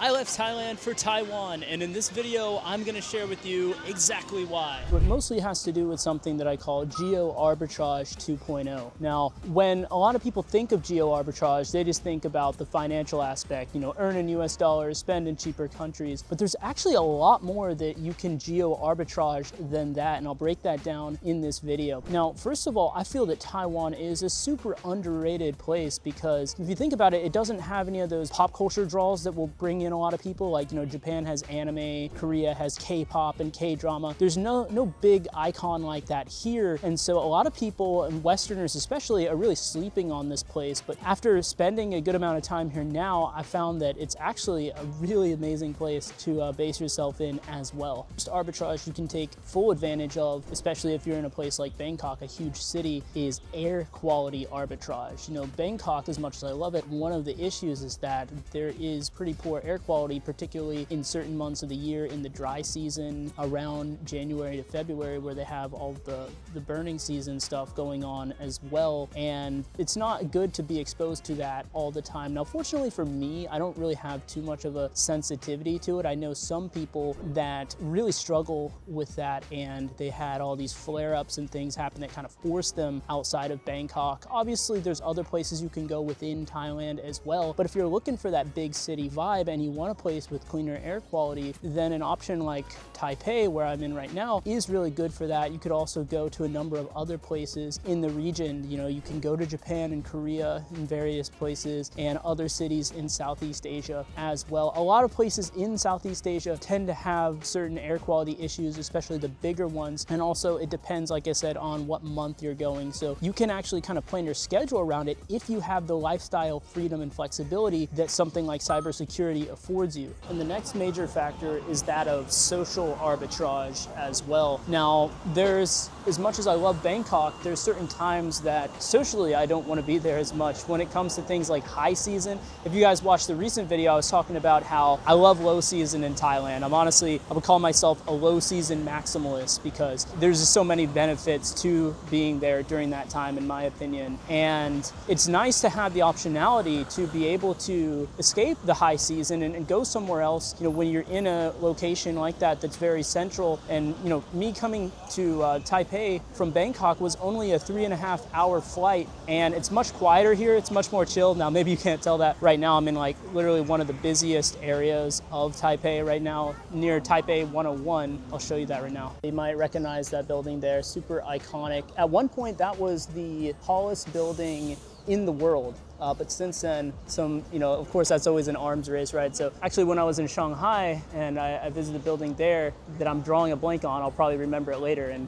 I left Thailand for Taiwan, and in this video, I'm gonna share with you exactly why. It mostly has to do with something that I call Geo Arbitrage 2.0. Now, when a lot of people think of Geo Arbitrage, they just think about the financial aspect, earn in US dollars, spend in cheaper countries, but there's actually a lot more that you can Geo Arbitrage than that, and I'll break that down in this video. Now, first of all, I feel that Taiwan is a super underrated place because if you think about it, it doesn't have any of those pop culture draws that will bring in a lot of people. Like, Japan has anime, Korea has K-pop and K-drama. There's no big icon like that here. And so a lot of people, and Westerners especially, are really sleeping on this place. But after spending a good amount of time here now, I found that it's actually a really amazing place to base yourself in as well. Just arbitrage you can take full advantage of, especially if you're in a place like Bangkok, a huge city, is air quality arbitrage. Bangkok, as much as I love it, one of the issues is that there is pretty poor air quality, particularly in certain months of the year in the dry season around January to February, where they have all the burning season stuff going on as well. And it's not good to be exposed to that all the time. Now, fortunately for me, I don't really have too much of a sensitivity to it. I know some people that really struggle with that, and they had all these flare-ups and things happen that kind of forced them outside of Bangkok. Obviously, there's other places you can go within Thailand as well, but if you're looking for that big city vibe and you want a place with cleaner air quality, then an option like Taipei, where I'm in right now, is really good for that. You could also go to a number of other places in the region. You can go to Japan and Korea in various places and other cities in Southeast Asia as well. A lot of places in Southeast Asia tend to have certain air quality issues, especially the bigger ones. And also it depends, like I said, on what month you're going. So you can actually kind of plan your schedule around it if you have the lifestyle freedom and flexibility that something like cybersecurity affords you. And the next major factor is that of social arbitrage as well. Now, as much as I love Bangkok, there's certain times that socially I don't want to be there as much. When it comes to things like high season, if you guys watched the recent video, I was talking about how I love low season in Thailand. I would call myself a low season maximalist because there's just so many benefits to being there during that time, in my opinion. And it's nice to have the optionality to be able to escape the high season and go somewhere else, when you're in a location like that that's very central. And me coming to Taipei from Bangkok was only a 3.5-hour flight, and it's much quieter here. It's much more chill. Now, maybe you can't tell that right now. I'm in literally one of the busiest areas of Taipei right now, near Taipei 101. I'll show you that right now. You might recognize that building there, super iconic. At one point, that was the tallest building in the world. But since then, of course, that's always an arms race, right? So actually, when I was in Shanghai and I visited a building there that I'm drawing a blank on, I'll probably remember it later and,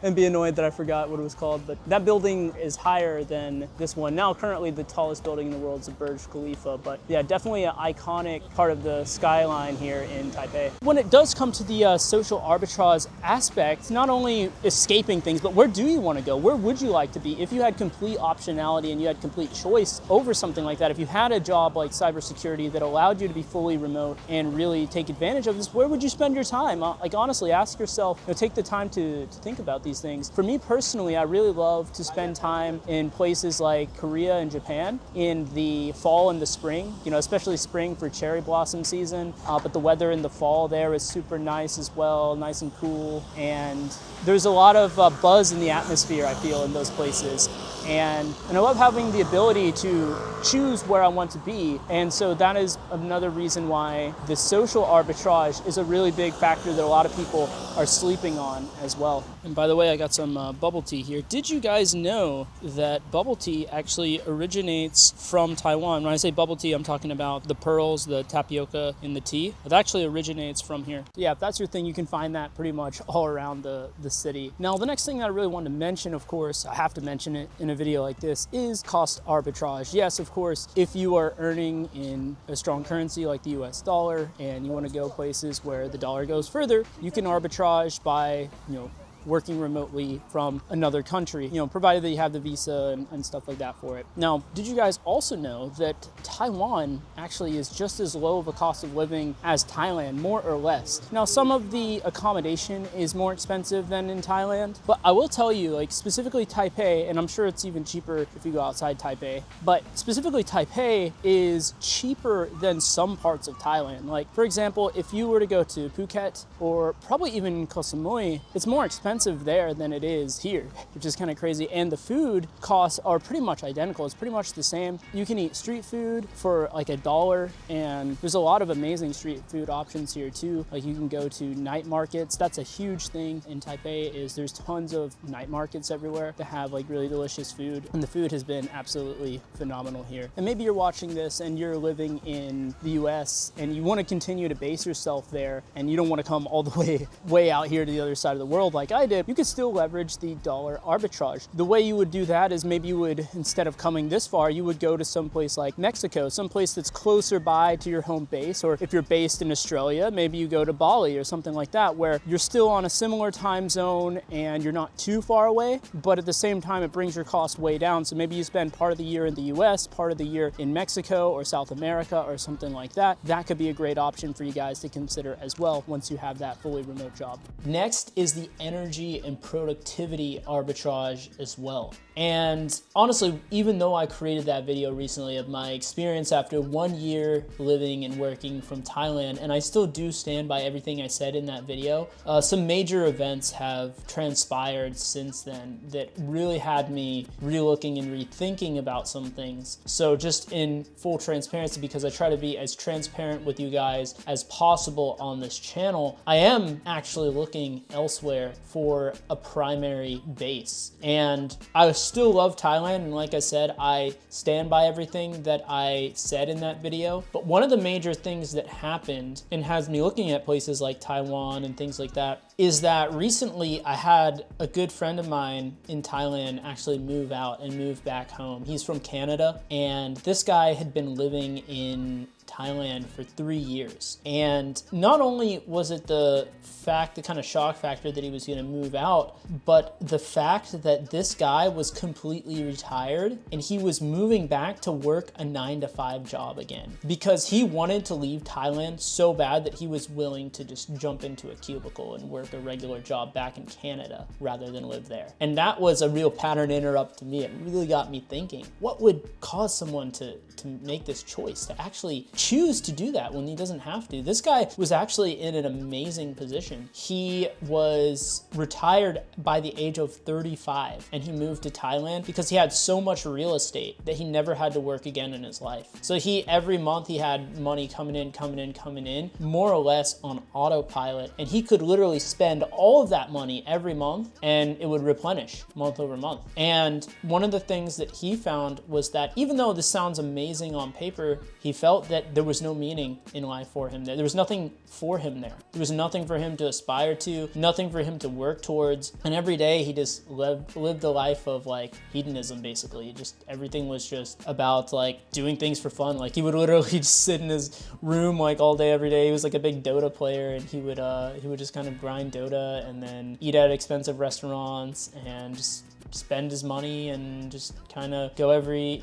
and be annoyed that I forgot what it was called. But that building is higher than this one. Now, currently, the tallest building in the world is the Burj Khalifa. But yeah, definitely an iconic part of the skyline here in Taipei. When it does come to the social arbitrage aspect, not only escaping things, but where do you want to go? Where would you like to be? If you had complete optionality and you had complete choice over something like that, if you had a job like cybersecurity that allowed you to be fully remote and really take advantage of this, where would you spend your time? Honestly, ask yourself, take the time to think about these things. For me personally, I really love to spend time in places like Korea and Japan in the fall and the spring, especially spring for cherry blossom season. But the weather in the fall there is super nice as well, nice and cool. And there's a lot of buzz in the atmosphere, I feel, in those places. And I love having the ability to choose where I want to be. And so that is another reason why the social arbitrage is a really big factor that a lot of people are sleeping on as well. And by the way, I got some bubble tea here. Did you guys know that bubble tea actually originates from Taiwan? When I say bubble tea, I'm talking about the pearls, the tapioca in the tea. It actually originates from here. Yeah, if that's your thing, you can find that pretty much all around the city. Now, the next thing that I really wanted to mention, of course, I have to mention it in a video like this, is cost arbitrage. Yes, of course, if you are earning in a strong currency like the US dollar and you want to go places where the dollar goes further, you can arbitrage by, working remotely from another country, provided that you have the visa and stuff like that for it. Now, did you guys also know that Taiwan actually is just as low of a cost of living as Thailand, more or less? Now, some of the accommodation is more expensive than in Thailand, but I will tell you, like specifically Taipei, and I'm sure it's even cheaper if you go outside Taipei, but specifically Taipei is cheaper than some parts of Thailand. Like, for example, if you were to go to Phuket or probably even Koh Samui, it's more expensive there than it is here, which is kind of crazy. And the food costs are pretty much identical. It's pretty much the same. You can eat street food for like $1, and there's a lot of amazing street food options here too. Like you can go to night markets. That's a huge thing in Taipei, is there's tons of night markets everywhere that have like really delicious food, and the food has been absolutely phenomenal here. And maybe you're watching this and you're living in the US and you want to continue to base yourself there and you don't want to come all the way out here to the other side of the world like I did. You could still leverage the dollar arbitrage. The way you would do that is maybe you would, instead of coming this far, you would go to some place like Mexico, some place that's closer by to your home base, or if you're based in Australia, maybe you go to Bali or something like that, where you're still on a similar time zone and you're not too far away, but at the same time it brings your cost way down. So maybe you spend part of the year in the US, part of the year in Mexico or South America or something like that. That could be a great option for you guys to consider as well once you have that fully remote job. Next is the energy and productivity arbitrage as well. And honestly, even though I created that video recently of my experience after 1 year living and working from Thailand, and I still do stand by everything I said in that video, some major events have transpired since then that really had me relooking and rethinking about some things. So just in full transparency, because I try to be as transparent with you guys as possible on this channel, I am actually looking elsewhere for a primary base. And I still love Thailand, and like I said, I stand by everything that I said in that video. But one of the major things that happened and has me looking at places like Taiwan and things like that is that recently I had a good friend of mine in Thailand actually move out and move back home. He's from Canada, and this guy had been living in Thailand for 3 years. And not only was it the kind of shock factor that he was gonna move out, but the fact that this guy was completely retired and he was moving back to work a 9-to-5 job again because he wanted to leave Thailand so bad that he was willing to just jump into a cubicle and work a regular job back in Canada rather than live there. And that was a real pattern interrupt to me. It really got me thinking, what would cause someone to make this choice, to actually choose to do that when he doesn't have to? This guy was actually in an amazing position. He was retired by the age of 35 and he moved to Thailand because he had so much real estate that he never had to work again in his life. So every month he had money coming in, more or less on autopilot, and he could literally spend all of that money every month and it would replenish month over month. And one of the things that he found was that even though this sounds amazing on paper, he felt that there was no meaning in life for him there. There was nothing for him there. There was nothing for him to aspire to, nothing for him to work towards. And every day he just lived a life of like hedonism, basically. Just everything was just about like doing things for fun. Like he would literally just sit in his room like all day, every day. He was like a big Dota player, and he would just kind of grind Dota and then eat at expensive restaurants and just spend his money and just kind of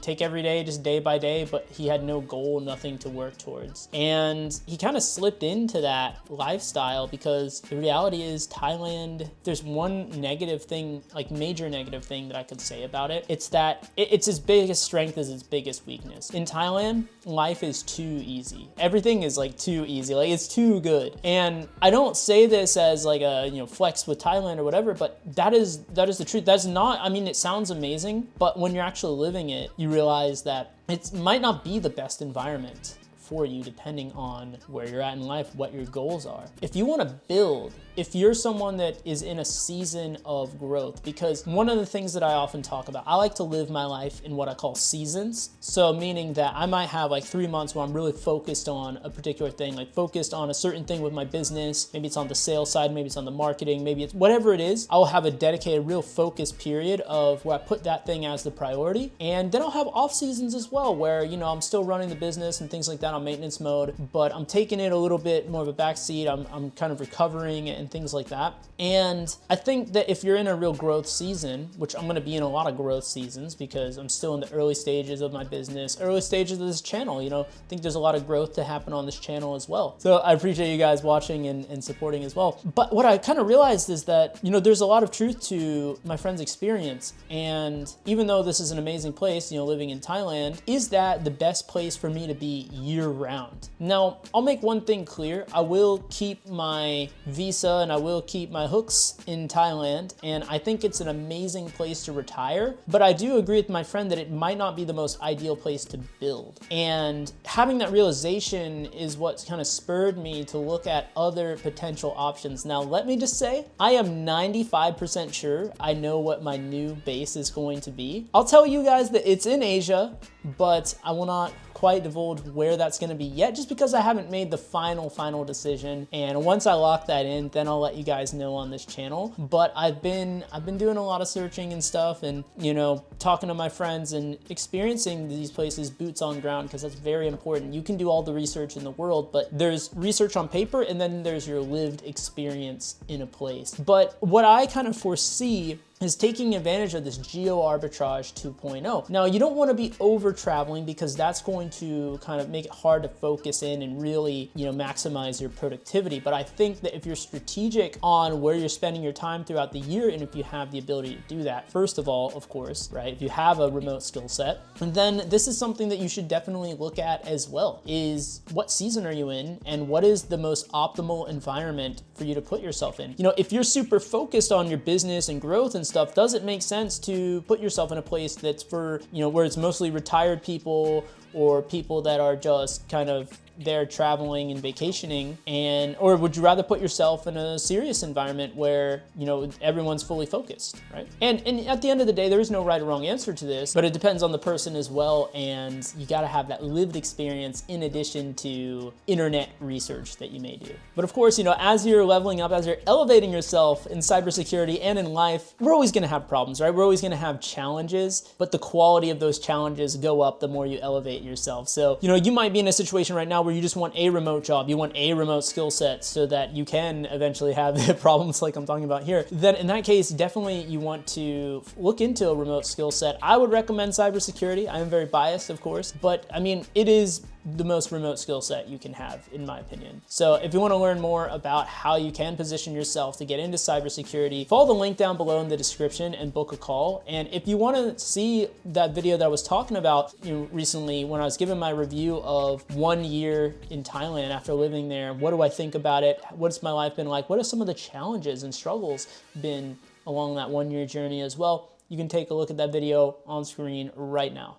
take every day just day by day, but he had no goal, nothing to work towards. And he kind of slipped into that lifestyle because the reality is Thailand, there's one negative thing, like major negative thing that I could say about it. It's that it's its biggest strength is its biggest weakness. In Thailand, life is too easy. Everything is like too easy, like it's too good. And I don't say this as like a flex with Thailand or whatever, but that is the truth. That's not, I mean, it sounds amazing, but when you're actually living it, you realize that it might not be the best environment for you depending on where you're at in life, what your goals are. If you want to build, if you're someone that is in a season of growth, because one of the things that I often talk about, I like to live my life in what I call seasons. So meaning that I might have like 3 months where I'm really focused on a particular thing, like focused on a certain thing with my business. Maybe it's on the sales side, maybe it's on the marketing, maybe it's whatever it is. I'll have a dedicated, real focused period of where I put that thing as the priority. And then I'll have off seasons as well, where, I'm still running the business and things like that. now, maintenance mode, but I'm taking it a little bit more of a backseat. I'm kind of recovering and things like that. And I think that if you're in a real growth season, which I'm gonna be in a lot of growth seasons because I'm still in the early stages of my business, early stages of this channel, I think there's a lot of growth to happen on this channel as well. So I appreciate you guys watching and supporting as well. But what I kind of realized is that, there's a lot of truth to my friend's experience. And even though this is an amazing place, living in Thailand, is that the best place for me to be year round? Now, I'll make one thing clear. I will keep my visa and I will keep my hooks in Thailand. And I think it's an amazing place to retire. But I do agree with my friend that it might not be the most ideal place to build. And having that realization is what's kind of spurred me to look at other potential options. Now, let me just say, I am 95% sure I know what my new base is going to be. I'll tell you guys that it's in Asia, but I will not quite divulge where that's going to be yet, just because I haven't made the final decision. And once I lock that in, then I'll let you guys know on this channel. But I've been doing a lot of searching and stuff, and talking to my friends and experiencing these places boots on ground, because that's very important. You can do all the research in the world, but there's research on paper and then there's your lived experience in a place. But what I kind of foresee is taking advantage of this Geo Arbitrage 2.0. Now, you don't want to be over traveling because that's going to kind of make it hard to focus in and really, maximize your productivity. But I think that if you're strategic on where you're spending your time throughout the year, and if you have the ability to do that, first of all, of course, right? If you have a remote skill set, and then this is something that you should definitely look at as well, is what season are you in and what is the most optimal environment for you to put yourself in? If you're super focused on your business and growth and stuff, does it make sense to put yourself in a place that's for, where it's mostly retired people or people that are just kind of there traveling and vacationing, or would you rather put yourself in a serious environment where everyone's fully focused, right? And at the end of the day, there is no right or wrong answer to this, but it depends on the person as well, and you got to have that lived experience in addition to internet research that you may do. But of course, as you're leveling up, as you're elevating yourself in cybersecurity and in life, we're always going to have problems, right? We're always going to have challenges, but the quality of those challenges go up the more you elevate yourself. So you might be in a situation right now where you just want a remote job, you want a remote skill set so that you can eventually have the problems like I'm talking about here. Then in that case, definitely you want to look into a remote skill set. I would recommend cybersecurity. I am very biased, of course, but I mean, it is the most remote skill set you can have, in my opinion. So if you want to learn more about how you can position yourself to get into cybersecurity, follow the link down below in the description and book a call. And if you want to see that video that I was talking about recently when I was giving my review of 1 year in Thailand after living there, what do I think about it? What's my life been like? What are some of the challenges and struggles been along that 1 year journey as well? You can take a look at that video on screen right now.